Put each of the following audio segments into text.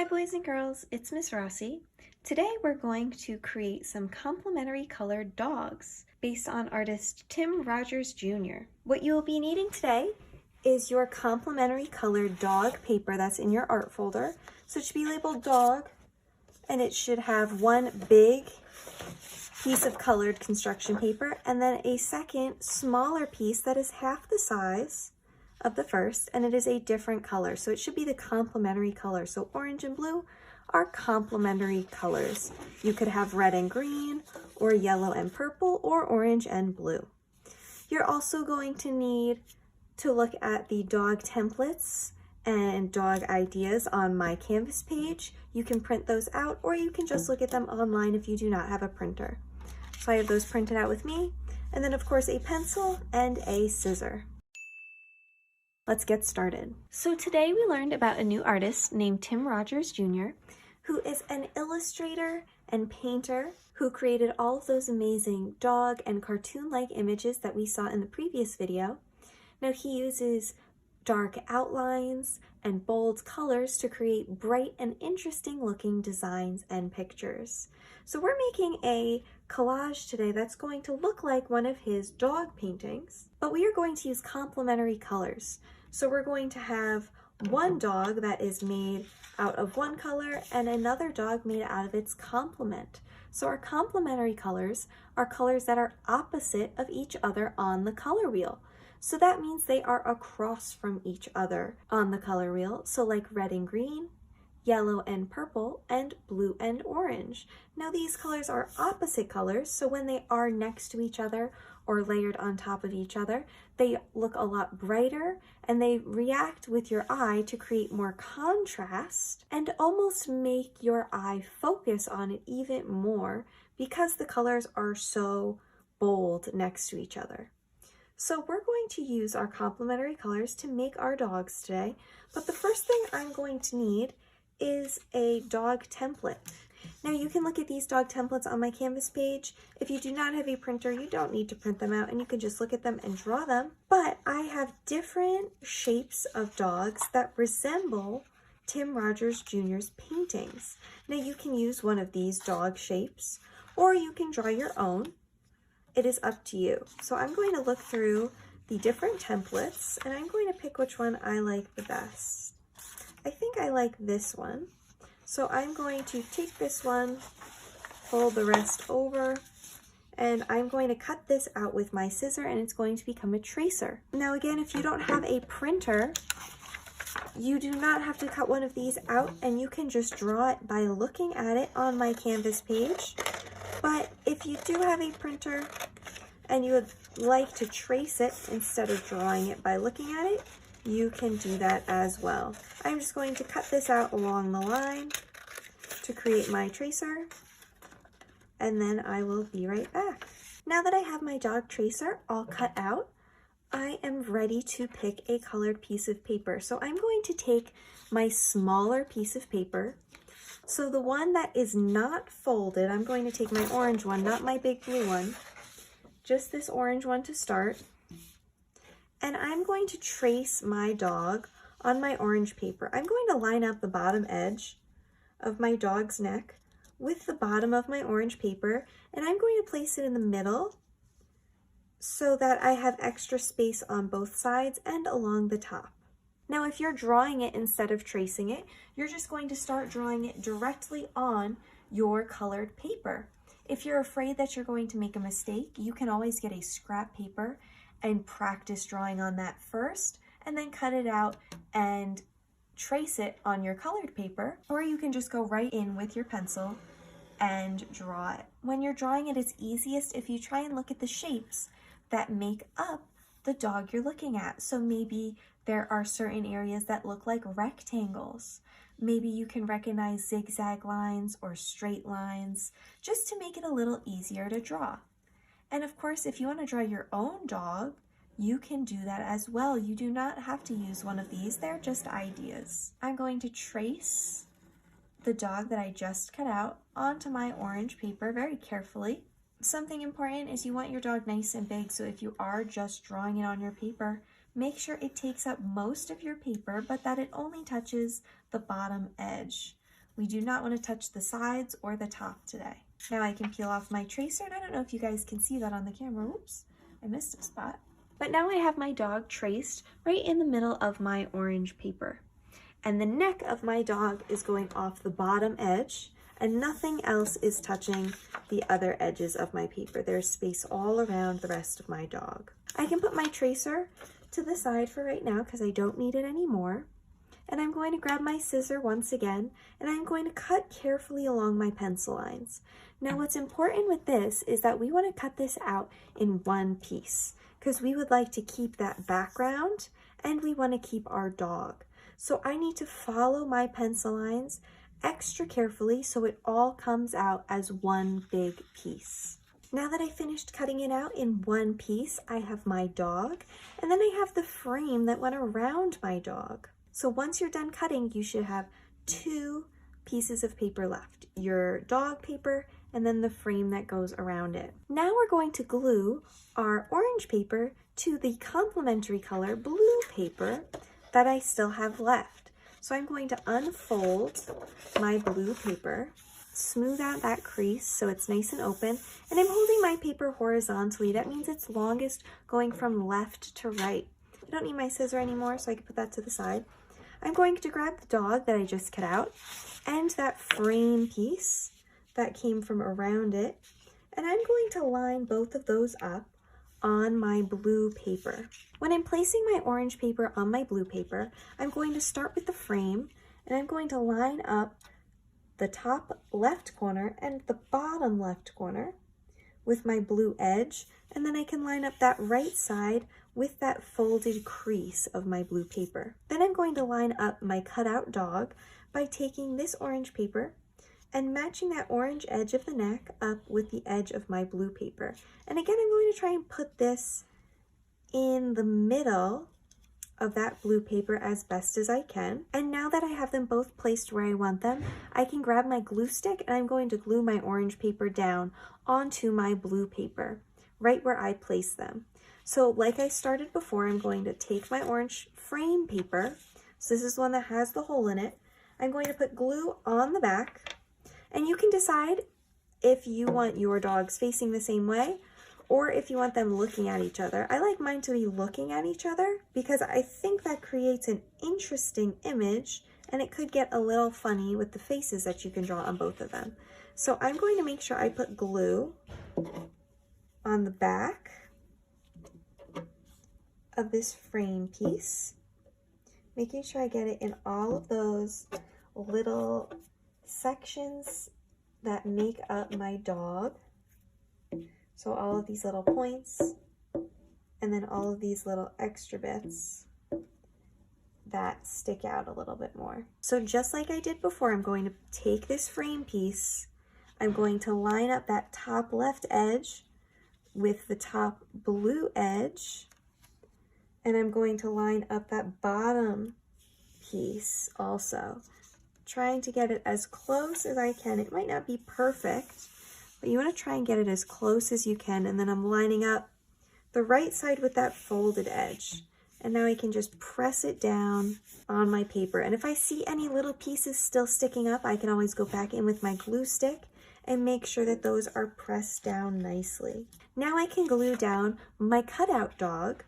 Hi boys and girls, it's Miss Rossi. Today we're going to create some complementary colored dogs based on artist Tim Rodgers Jr. What you will be needing today is your complementary colored dog paper that's in your art folder. So it should be labeled dog, and it should have one big piece of colored construction paper and then a second smaller piece that is half the size of the first, and it is a different color. So it should be the complementary color. So orange and blue are complementary colors. You could have red and green, or yellow and purple, or orange and blue. You're also going to need to look at the dog templates and dog ideas on my Canvas page. You can print those out, or you can just look at them online if you do not have a printer. So I have those printed out with me, and then of course a pencil and a scissor. Let's get started. So today we learned about a new artist named Tim Rodgers Jr., who is an illustrator and painter who created all of those amazing dog and cartoon-like images that we saw in the previous video. Now he uses dark outlines and bold colors to create bright and interesting looking designs and pictures. So we're making a collage today that's going to look like one of his dog paintings, but we are going to use complementary colors. So we're going to have one dog that is made out of one color and another dog made out of its complement. So our complementary colors are colors that are opposite of each other on the color wheel. So that means they are across from each other on the color wheel. So like red and green, yellow and purple, and blue and orange. Now these colors are opposite colors, so when they are next to each other or layered on top of each other, they look a lot brighter and they react with your eye to create more contrast and almost make your eye focus on it even more because the colors are so bold next to each other. So we're going to use our complementary colors to make our dogs today, but the first thing I'm going to need is a dog template. Now you can look at these dog templates on my Canvas page. If you do not have a printer, you don't need to print them out and you can just look at them and draw them. But I have different shapes of dogs that resemble Tim Rodgers Jr.'s paintings. Now you can use one of these dog shapes or you can draw your own. It is up to you. So I'm going to look through the different templates and I'm going to pick which one I like the best. I think I like this one. So I'm going to take this one, fold the rest over, and I'm going to cut this out with my scissor and it's going to become a tracer. Now again, if you don't have a printer, you do not have to cut one of these out and you can just draw it by looking at it on my Canvas page. But if you do have a printer and you would like to trace it instead of drawing it by looking at it, you can do that as well. I'm just going to cut this out along the line to create my tracer, and then I will be right back. Now that I have my dog tracer all cut out, I am ready to pick a colored piece of paper. So I'm going to take my smaller piece of paper. So the one that is not folded, I'm going to take my orange one, not my big blue one, just this orange one to start. And I'm going to trace my dog on my orange paper. I'm going to line up the bottom edge of my dog's neck with the bottom of my orange paper, and I'm going to place it in the middle so that I have extra space on both sides and along the top. Now, if you're drawing it instead of tracing it, you're just going to start drawing it directly on your colored paper. If you're afraid that you're going to make a mistake, you can always get a scrap paper and practice drawing on that first, and then cut it out and trace it on your colored paper, or you can just go right in with your pencil and draw it. When you're drawing it, it's easiest if you try and look at the shapes that make up the dog you're looking at. So maybe there are certain areas that look like rectangles. Maybe you can recognize zigzag lines or straight lines, just to make it a little easier to draw. And of course, if you want to draw your own dog, you can do that as well. You do not have to use one of these, they're just ideas. I'm going to trace the dog that I just cut out onto my orange paper very carefully. Something important is you want your dog nice and big, so if you are just drawing it on your paper, make sure it takes up most of your paper, but that it only touches the bottom edge We do not want to touch the sides or the top today. Now I can peel off my tracer, and I don't know if you guys can see that on the camera. Oops, I missed a spot. But now I have my dog traced right in the middle of my orange paper. And the neck of my dog is going off the bottom edge, and nothing else is touching the other edges of my paper. There's space all around the rest of my dog. I can put my tracer to the side for right now because I don't need it anymore. And I'm going to grab my scissor once again, and I'm going to cut carefully along my pencil lines. Now what's important with this is that we want to cut this out in one piece because we would like to keep that background and we want to keep our dog. So I need to follow my pencil lines extra carefully so it all comes out as one big piece. Now that I finished cutting it out in one piece, I have my dog, and then I have the frame that went around my dog. So once you're done cutting, you should have 2 pieces of paper left, your dog paper and then the frame that goes around it. Now we're going to glue our orange paper to the complementary color blue paper that I still have left. So I'm going to unfold my blue paper, smooth out that crease so it's nice and open, and I'm holding my paper horizontally. That means it's longest going from left to right. I don't need my scissor anymore, so I can put that to the side. I'm going to grab the dog that I just cut out and that frame piece that came from around it, and I'm going to line both of those up on my blue paper. When I'm placing my orange paper on my blue paper, I'm going to start with the frame, and I'm going to line up the top left corner and the bottom left corner with my blue edge, and then I can line up that right side with that folded crease of my blue paper. Then I'm going to line up my cutout dog by taking this orange paper and matching that orange edge of the neck up with the edge of my blue paper. And again, I'm going to try and put this in the middle of that blue paper as best as I can. And now that I have them both placed where I want them, I can grab my glue stick and I'm going to glue my orange paper down onto my blue paper, right where I place them. So like I started before, I'm going to take my orange frame paper. So this is one that has the hole in it. I'm going to put glue on the back, and you can decide if you want your dogs facing the same way or if you want them looking at each other. I like mine to be looking at each other because I think that creates an interesting image, and it could get a little funny with the faces that you can draw on both of them. So I'm going to make sure I put glue on the back of this frame piece, making sure I get it in all of those little sections that make up my dog. So all of these little points, and then all of these little extra bits that stick out a little bit more. So just like I did before, I'm going to take this frame piece, I'm going to line up that top left edge with the top blue edge, and I'm going to line up that bottom piece also, trying to get it as close as I can. It might not be perfect, but you want to try and get it as close as you can. And then I'm lining up the right side with that folded edge. And now I can just press it down on my paper. And if I see any little pieces still sticking up, I can always go back in with my glue stick and make sure that those are pressed down nicely. Now I can glue down my cutout dog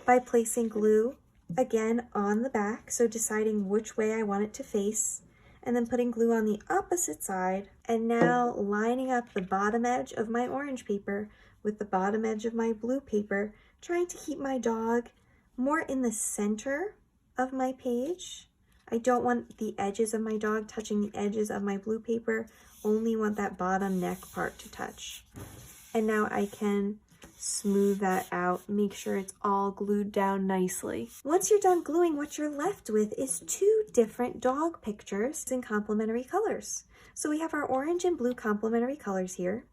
by placing glue again on the back, so deciding which way I want it to face, and then putting glue on the opposite side, and now lining up the bottom edge of my orange paper with the bottom edge of my blue paper, trying to keep my dog more in the center of my page. I don't want the edges of my dog touching the edges of my blue paper, only want that bottom neck part to touch. And now I can smooth that out, make sure it's all glued down nicely. Once you're done gluing, what you're left with is 2 different dog pictures in complementary colors. So we have our orange and blue complementary colors here,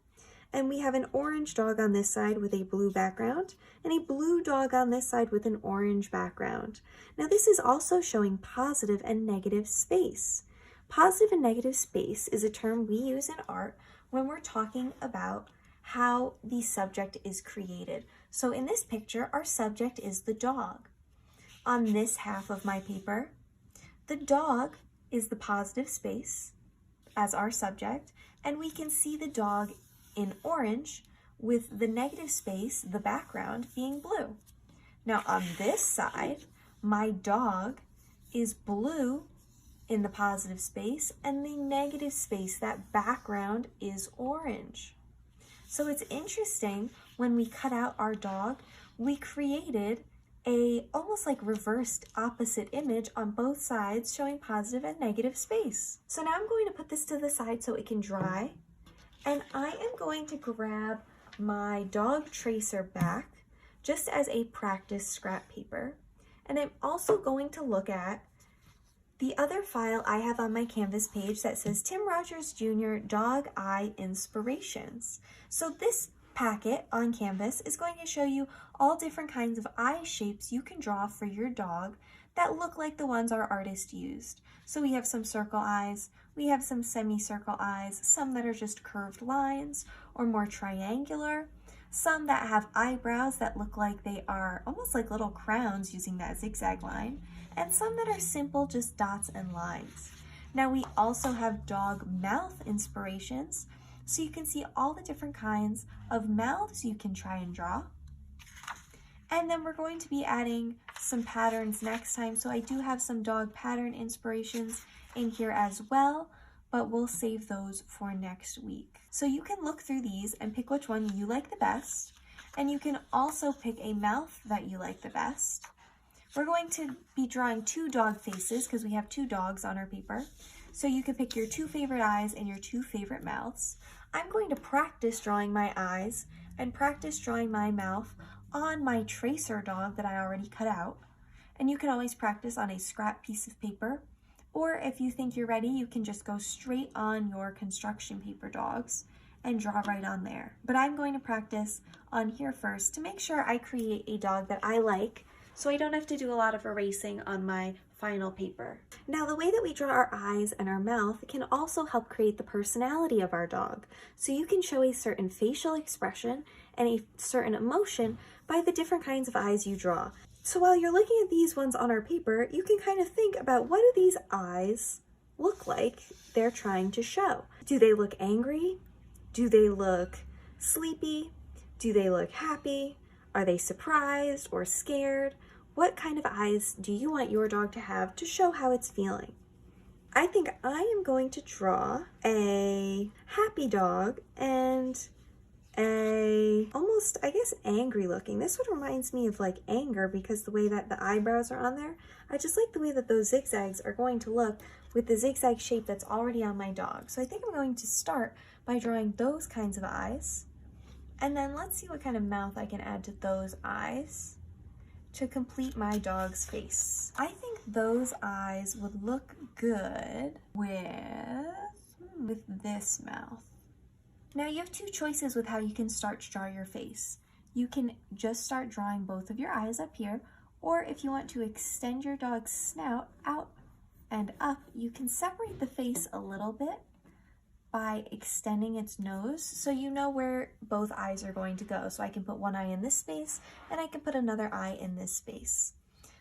and we have an orange dog on this side with a blue background and a blue dog on this side with an orange background. Now this is also showing positive and negative space. Positive and negative space is a term we use in art when we're talking about how the subject is created. So in this picture, our subject is the dog. On this half of my paper, the dog is the positive space, as our subject, and we can see the dog in orange with the negative space, the background, being blue. Now on this side, my dog is blue in the positive space, and the negative space, that background, is orange. So it's interesting, when we cut out our dog, we created a almost like reversed opposite image on both sides, showing positive and negative space. So now I'm going to put this to the side so it can dry, and I am going to grab my dog tracer back just as a practice scrap paper, and I'm also going to look at the other file I have on my Canvas page that says Tim Rodgers Jr. Dog Eye Inspirations. So this packet on Canvas is going to show you all different kinds of eye shapes you can draw for your dog that look like the ones our artist used. So we have some circle eyes, we have some semicircle eyes, some that are just curved lines or more triangular, some that have eyebrows that look like they are almost like little crowns using that zigzag line, and some that are simple, just dots and lines. Now we also have dog mouth inspirations, so you can see all the different kinds of mouths you can try and draw. And then we're going to be adding some patterns next time, so I do have some dog pattern inspirations in here as well, but we'll save those for next week. So you can look through these and pick which one you like the best, and you can also pick a mouth that you like the best. We're going to be drawing 2 dog faces because we have 2 dogs on our paper. So you can pick your 2 favorite eyes and your 2 favorite mouths. I'm going to practice drawing my eyes and practice drawing my mouth on my tracer dog that I already cut out. And you can always practice on a scrap piece of paper, or if you think you're ready, you can just go straight on your construction paper dogs and draw right on there. But I'm going to practice on here first to make sure I create a dog that I like, so I don't have to do a lot of erasing on my final paper. Now, the way that we draw our eyes and our mouth can also help create the personality of our dog. So you can show a certain facial expression and a certain emotion by the different kinds of eyes you draw. So while you're looking at these ones on our paper, you can kind of think about, what do these eyes look like they're trying to show? Do they look angry? Do they look sleepy? Do they look happy? Are they surprised or scared? What kind of eyes do you want your dog to have to show how it's feeling? I think I am going to draw a happy dog and a almost, I guess, angry looking. This one reminds me of like anger because the way that the eyebrows are on there. I just like the way that those zigzags are going to look with the zigzag shape that's already on my dog. So I think I'm going to start by drawing those kinds of eyes. And then let's see what kind of mouth I can add to those eyes to complete my dog's face. I think those eyes would look good with this mouth. Now you have 2 choices with how you can start to draw your face. You can just start drawing both of your eyes up here, or if you want to extend your dog's snout out and up, you can separate the face a little bit by extending its nose so you know where both eyes are going to go. So I can put one eye in this space and I can put another eye in this space.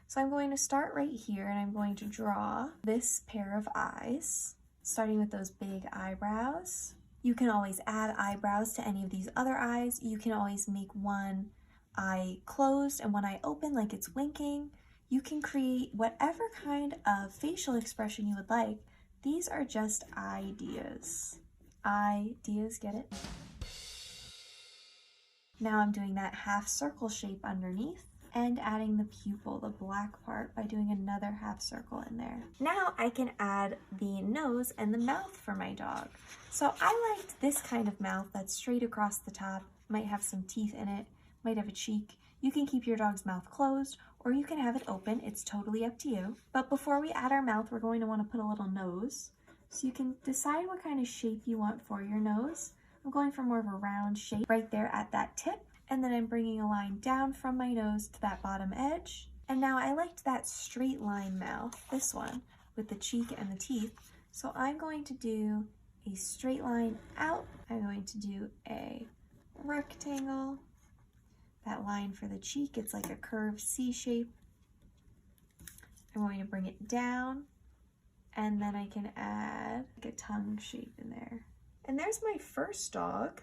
So I'm going to start right here and I'm going to draw this pair of eyes, starting with those big eyebrows. You can always add eyebrows to any of these other eyes. You can always make one eye closed and one eye open like it's winking. You can create whatever kind of facial expression you would like. These are just ideas. Ideas, get it? Now I'm doing that half circle shape underneath and adding the pupil, the black part, by doing another half circle in there. Now I can add the nose and the mouth for my dog. So I liked this kind of mouth that's straight across the top, might have some teeth in it, might have a cheek. You can keep your dog's mouth closed or you can have it open. It's totally up to you. But before we add our mouth, we're going to want to put a little nose. So you can decide what kind of shape you want for your nose. I'm going for more of a round shape right there at that tip. And then I'm bringing a line down from my nose to that bottom edge. And now I liked that straight line mouth, this one, with the cheek and the teeth. So I'm going to do a straight line out. I'm going to do a rectangle. That line for the cheek, it's like a curved C shape. I'm going to bring it down And then I can add like a tongue shape in there. And there's my first dog.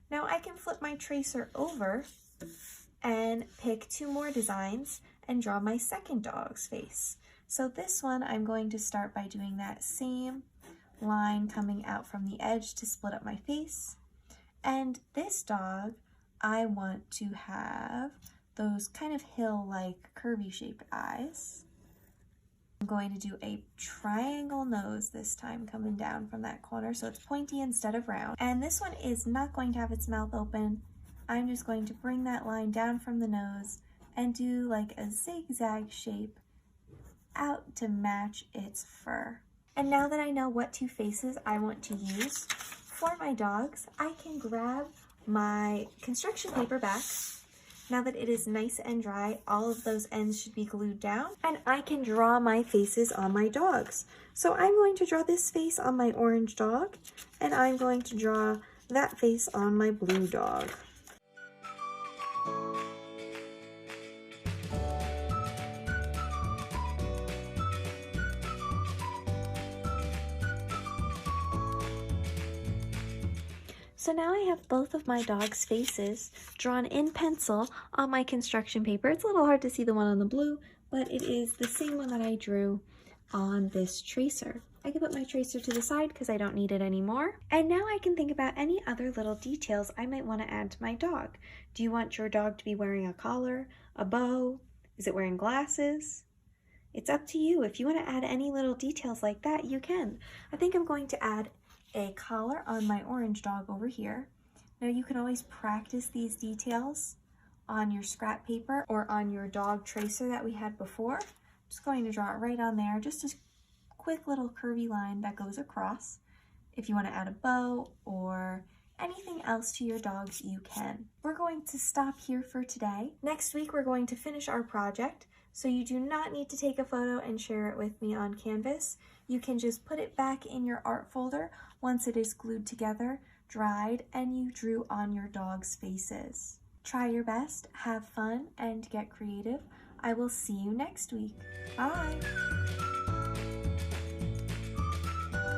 Now I can flip my tracer over and pick 2 more designs and draw my second dog's face. So this one, I'm going to start by doing that same line coming out from the edge to split up my face. And this dog, I want to have those kind of hill-like curvy shaped eyes. I'm going to do a triangle nose this time coming down from that corner, so it's pointy instead of round. And this one is not going to have its mouth open. I'm just going to bring that line down from the nose and do like a zigzag shape out to match its fur. And now that I know what 2 faces I want to use for my dogs, I can grab my construction paper back. Now that it is nice and dry, all of those ends should be glued down, and I can draw my faces on my dogs. So I'm going to draw this face on my orange dog, and I'm going to draw that face on my blue dog. So now I have both of my dogs' faces drawn in pencil on my construction paper. It's a little hard to see the one on the blue, but it is the same one that I drew on this tracer. I can put my tracer to the side because I don't need it anymore. And now I can think about any other little details I might want to add to my dog. Do you want your dog to be wearing a collar, a bow? Is it wearing glasses? It's up to you. If you want to add any little details like that, you can. I think I'm going to add a collar on my orange dog over here. Now you can always practice these details on your scrap paper or on your dog tracer that we had before. I'm just going to draw it right on there, just a quick little curvy line that goes across. If you want to add a bow or anything else to your dogs, you can. We're going to stop here for today. Next week we're going to finish our project, so you do not need to take a photo and share it with me on Canvas. You can just put it back in your art folder once it is glued together, dried, and you drew on your dog's faces. Try your best, have fun, and get creative. I will see you next week. Bye!